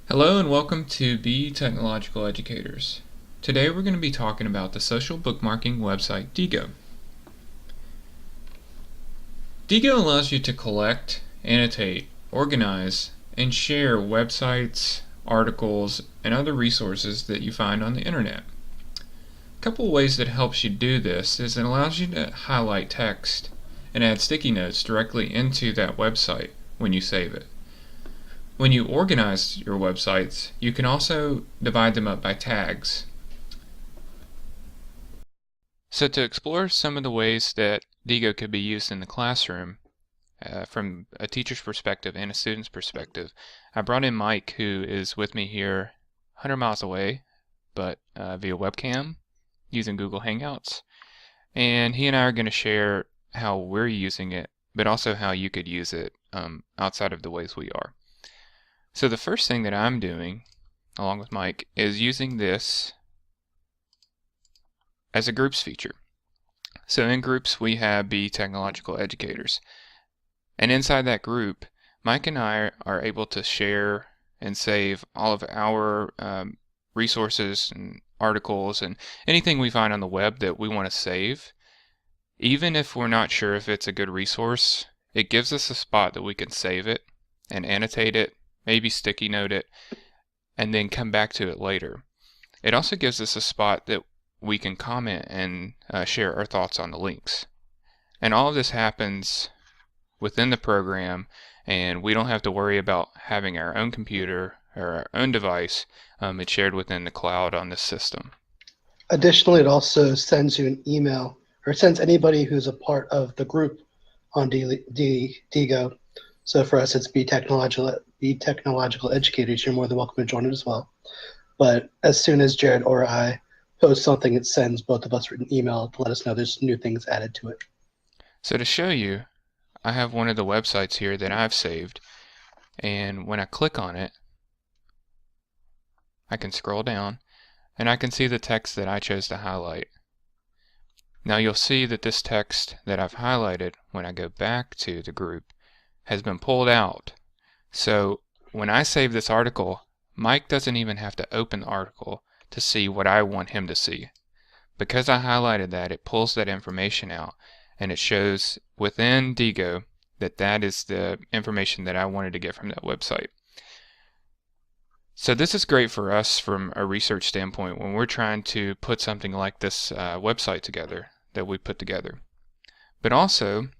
Hello and welcome to Be Technological Educators. Today we're going to be talking about the social bookmarking website Diigo. Diigo allows you to collect, annotate, organize, and share websites, articles, and other resources that you find on the internet. A couple of ways that helps you do this is it allows you to highlight text and add sticky notes directly into that website when you save it. When you organize your websites, you can also divide them up by tags. So to explore some of the ways that Diigo could be used in the classroom, from a teacher's perspective and a student's perspective, I brought in Mike, who is with me here 100 miles away, but via webcam using Google Hangouts. And he and I are going to share how we're using it, but also how you could use it outside of the ways we are. So the first thing that I'm doing, along with Mike, is using this as a groups feature. So in groups we have Be Technological Educators. And inside that group, Mike and I are able to share and save all of our resources and articles and anything we find on the web that we want to save. Even if we're not sure if it's a good resource, it gives us a spot that we can save it and annotate it, maybe sticky note it, and then come back to it later. It also gives us a spot that we can comment and share our thoughts on the links. And all of this happens within the program, and we don't have to worry about having our own computer or our own device. It's shared within the cloud on this system. Additionally, it also sends you an email, or sends anybody who's a part of the group on Diigo. So for us, it's Be Technological Educators. You're more than welcome to join it as well. But as soon as Jared or I post something, it sends both of us an email to let us know there's new things added to it. So to show you, I have one of the websites here that I've saved, and when I click on it, I can scroll down and I can see the text that I chose to highlight. Now you'll see that this text that I've highlighted, when I go back to the group, has been pulled out. So when I save this article, Mike doesn't even have to open the article to see what I want him to see. Because I highlighted that, it pulls that information out, and it shows within Diigo that that is the information that I wanted to get from that website. So this is great for us from a research standpoint when we're trying to put something like this website together that we put together. But also,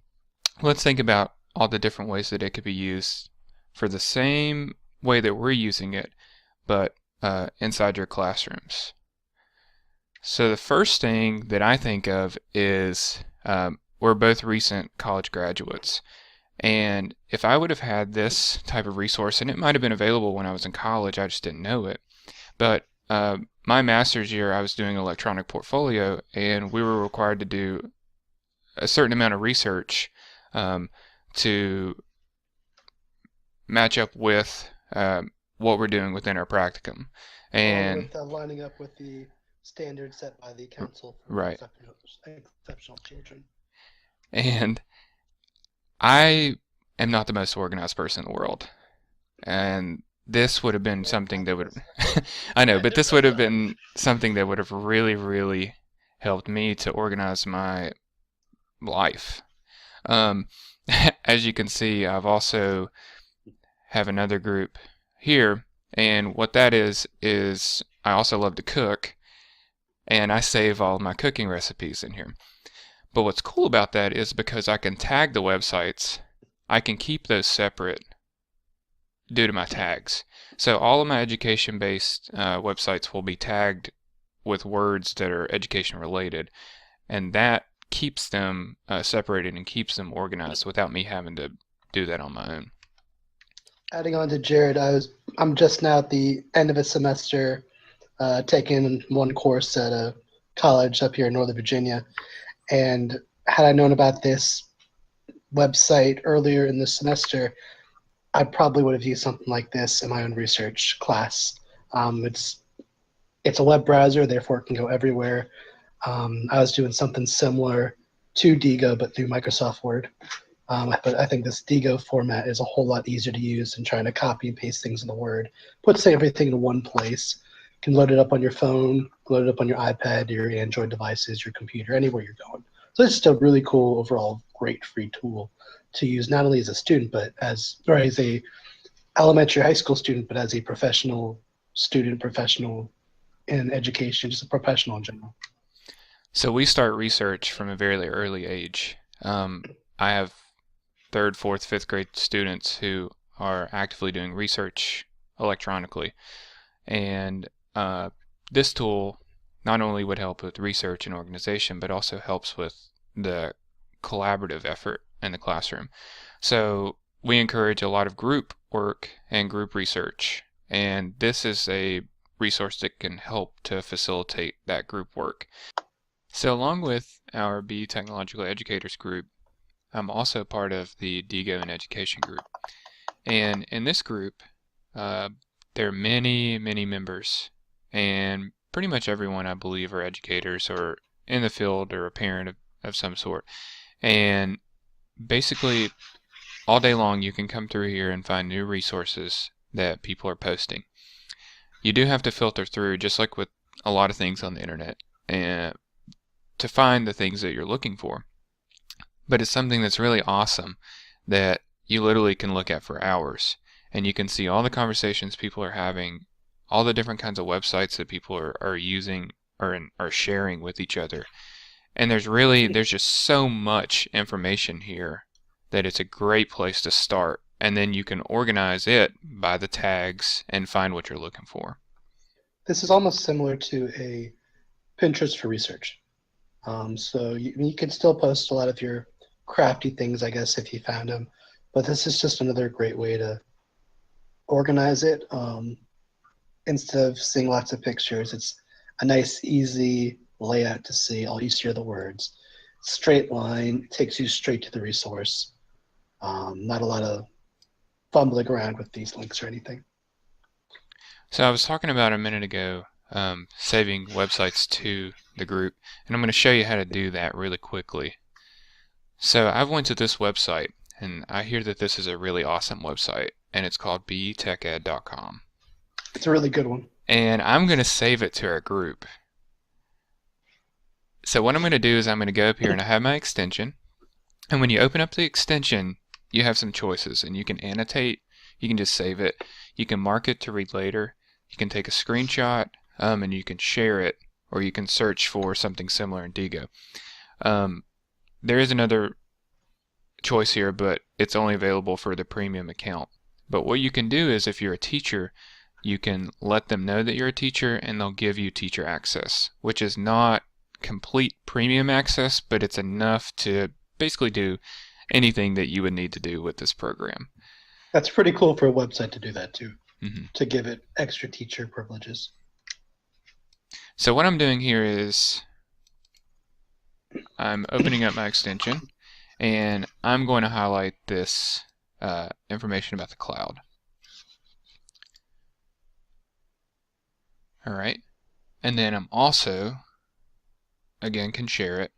let's think about all the different ways that it could be used for the same way that we're using it, but inside your classrooms. So the first thing that I think of is we're both recent college graduates. And if I would have had this type of resource, and it might have been available when I was in college, I just didn't know it. But my master's year, I was doing electronic portfolio, and we were required to do a certain amount of research to match up with what we're doing within our practicum. And with lining up with the standards set by the Council for right. Exceptional Children. And I am not the most organized person in the world. And this would have been something that would, I know, but this would have been something that would have really, really helped me to organize my life. As you can see, I've also have another group here, and what that is I also love to cook, and I save all my cooking recipes in here. But what's cool about that is because I can tag the websites, I can keep those separate due to my tags. So all of my education-based websites will be tagged with words that are education related, and that keeps them separated and keeps them organized without me having to do that on my own. Adding on to Jared, I'm just now at the end of a semester taking one course at a college up here in Northern Virginia. And had I known about this website earlier in the semester, I probably would have used something like this in my own research class. It's a web browser, therefore it can go everywhere. I was doing something similar to Diigo, but through Microsoft Word. But I think this Diigo format is a whole lot easier to use than trying to copy and paste things in the Word. Puts everything in one place. You can load it up on your phone, load it up on your iPad, your Android devices, your computer, anywhere you're going. So it's just a really cool, overall, great free tool to use not only as a student, but as a elementary high school student, but as a professional student, professional in education, just a professional in general. So we start research from a very early age. I have third, fourth, fifth grade students who are actively doing research electronically. And this tool not only would help with research and organization, but also helps with the collaborative effort in the classroom. So we encourage a lot of group work and group research, and this is a resource that can help to facilitate that group work. So along with our Be Technological Educators group, I'm also part of the Diigo and Education group. And in this group, there are many members, and pretty much everyone, I believe, are educators or in the field or a parent of some sort. And basically, all day long, you can come through here and find new resources that people are posting. You do have to filter through, just like with a lot of things on the internet, and to find the things that you're looking for. But it's something that's really awesome that you literally can look at for hours, and you can see all the conversations people are having, all the different kinds of websites that people are using or are sharing with each other. And there's just so much information here that it's a great place to start. And then you can organize it by the tags and find what you're looking for. This is almost similar to a Pinterest for research. So you can still post a lot of your crafty things, I guess, if you found them. But this is just another great way to organize it. Instead of seeing lots of pictures, it's a nice, easy layout to see. All you see are the words. Straight line, takes you straight to the resource. Not a lot of fumbling around with these links or anything. So I was talking about a minute ago saving websites to the group, and I'm going to show you how to do that really quickly. So I went to this website, and I hear that this is a really awesome website, and it's called beteched.com. It's a really good one. And I'm going to save it to our group. So what I'm going to do is I'm going to go up here and I have my extension, and when you open up the extension, you have some choices, and you can annotate, you can just save it, you can mark it to read later, you can take a screenshot, and you can share it, or you can search for something similar in Diigo. There is another choice here, but it's only available for the premium account. But what you can do is, if you're a teacher, you can let them know that you're a teacher, and they'll give you teacher access, which is not complete premium access, but it's enough to basically do anything that you would need to do with this program. That's pretty cool for a website to do that too, Mm-hmm. to give it extra teacher privileges. So what I'm doing here is I'm opening up my extension, and I'm going to highlight this information about the cloud. Alright, and then I'm also, again, can share it,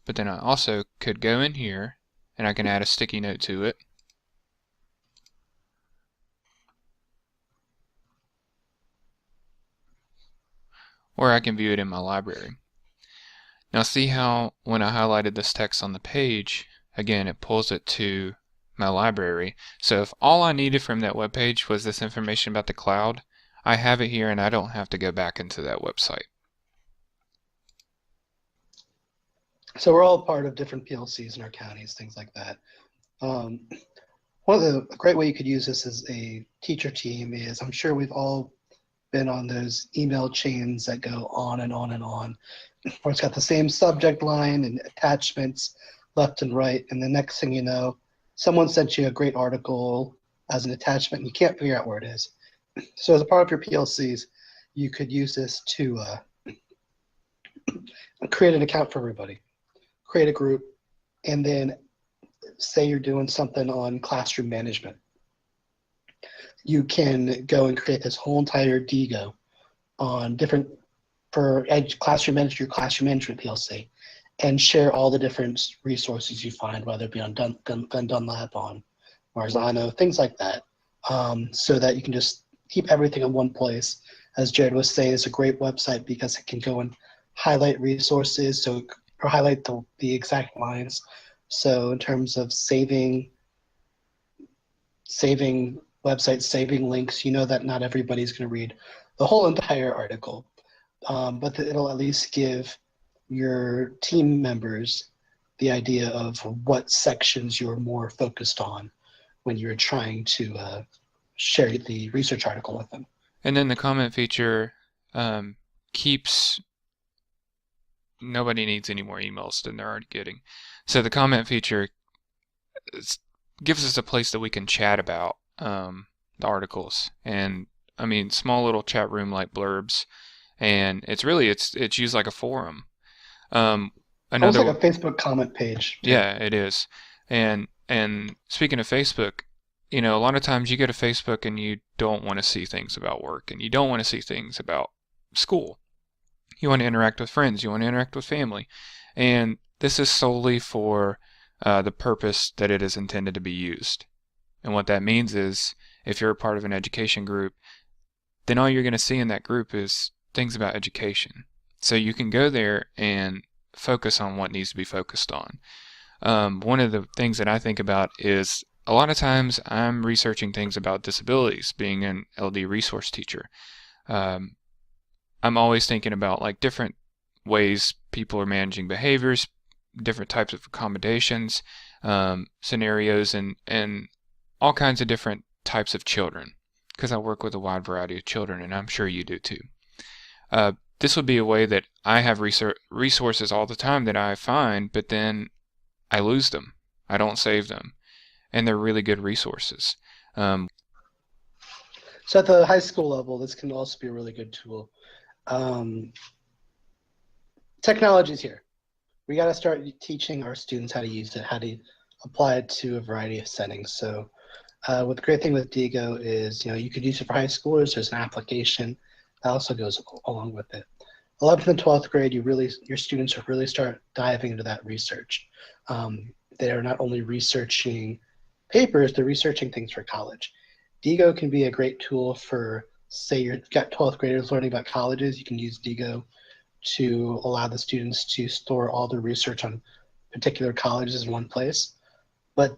but then I also could go in here and I can add a sticky note to it. Or I can view it in my library. Now see how when I highlighted this text on the page, again, it pulls it to my library. So if all I needed from that web page was this information about the cloud, I have it here and I don't have to go back into that website. So we're all part of different PLCs in our counties, things like that. One of the great way you could use this as a teacher team is, I'm sure we've all been on those email chains that go on and on and on, where it's got the same subject line and attachments left and right, and the next thing you know, someone sent you a great article as an attachment and you can't figure out where it is. So as a part of your PLCs, you could use this to create an account for everybody, create a group, and then say you're doing something on classroom management. You can go and create this whole entire Diigo on different, for classroom management PLC, and share all the different resources you find, whether it be on Gun Dunlap, on Marzano, things like that, so that you can just keep everything in one place. As Jared was saying, it's a great website because it can go and highlight resources, or highlight the exact lines. So in terms of saving websites, saving links, you know that not everybody's going to read the whole entire article, but it'll at least give your team members the idea of what sections you're more focused on when you're trying to share the research article with them. And then the comment feature keeps nobody needs any more emails than they're already getting. So the comment feature gives us a place that we can chat about the articles, and I mean small little chat room like blurbs, and it's used like a forum. Almost like a Facebook comment page too. Yeah, it is. And speaking of Facebook, a lot of times you go to Facebook and you don't want to see things about work, and you don't want to see things about school. You want to interact with friends, you want to interact with family, and this is solely for the purpose that it is intended to be used. And what that means is, if you're a part of an education group, then all you're going to see in that group is things about education. So you can go there and focus on what needs to be focused on. One of the things that I think about is a lot of times I'm researching things about disabilities, being an LD resource teacher. I'm always thinking about like different ways people are managing behaviors, different types of accommodations, scenarios, and all kinds of different types of children, because I work with a wide variety of children, and I'm sure you do too. This would be a way that I have resources all the time that I find, but then I lose them. I don't save them. And they're really good resources. So at the high school level, this can also be a really good tool. Technology's here. We got to start teaching our students how to use it, how to apply it to a variety of settings. So what the great thing with Diigo is, you could use it for high schoolers. There's an application that also goes along with it. 11th and 12th grade, your students will really start diving into that research. They are not only researching papers, they're researching things for college. Diigo can be a great tool for, say you've got 12th graders learning about colleges. You can use Diigo to allow the students to store all their research on particular colleges in one place. But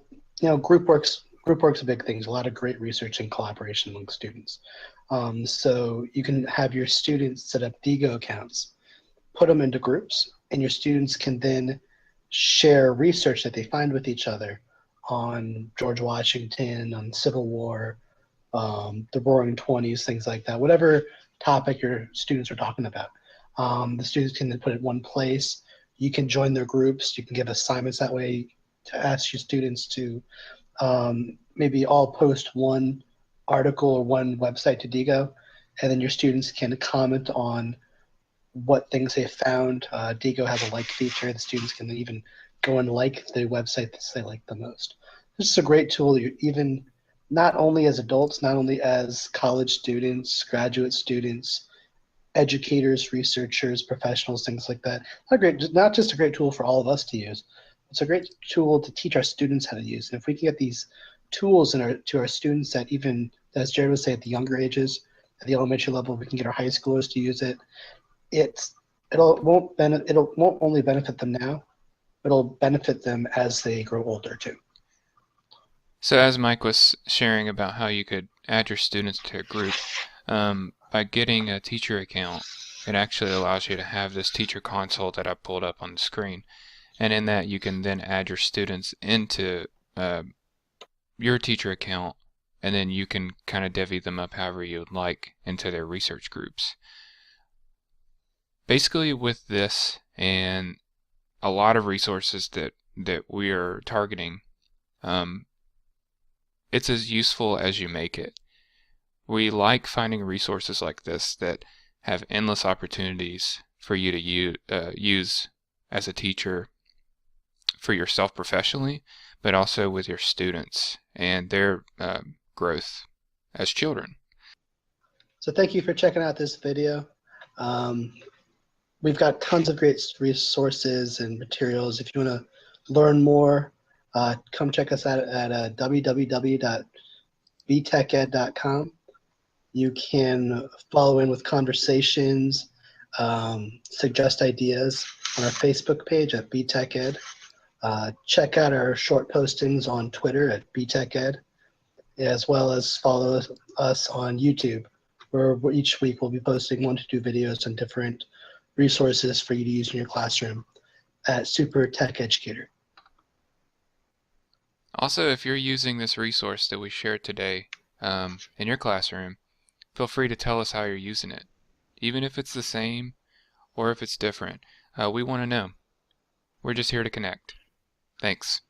group work's a big thing. There's a lot of great research and collaboration among students. So you can have your students set up Diigo accounts, put them into groups, and your students can then share research that they find with each other on George Washington, on Civil War, the Roaring Twenties, things like that. Whatever topic your students are talking about, the students can then put it in one place. You can join their groups. You can give assignments that way to ask your students to maybe all post one article or one website to Diigo, and then your students can comment on what things they found. Diigo has a like feature. The students can even go and like the website that they like the most. This is a great tool, even not only as adults, not only as college students, graduate students, educators, researchers, professionals, things like that. Not just a great tool for all of us to use. It's a great tool to teach our students how to use. And if we can get these tools to our students that, even as Jared would say, at the younger ages, at the elementary level, we can get our high schoolers to use it. It won't only benefit them now, but it'll benefit them as they grow older too. So as Mike was sharing about how you could add your students to a group, by getting a teacher account, it actually allows you to have this teacher console that I pulled up on the screen. And in that, you can then add your students into your teacher account, and then you can kind of divvy them up however you would like into their research groups. Basically, with this and a lot of resources that we are targeting, it's as useful as you make it. We like finding resources like this that have endless opportunities for you to use as a teacher, for yourself professionally, but also with your students and their growth as children. So thank you for checking out this video. we've got tons of great resources and materials. If you want to learn more, come check us out at www.bteched.com. You can follow in with conversations, suggest ideas on our Facebook page at bteched. Check out our short postings on Twitter at bteched, as well as follow us on YouTube, where each week we'll be posting 1 to 2 videos on different resources for you to use in your classroom at Super Tech Educator. Also, if you're using this resource that we shared today in your classroom, feel free to tell us how you're using it. Even if it's the same or if it's different, we want to know. We're just here to connect. Thanks.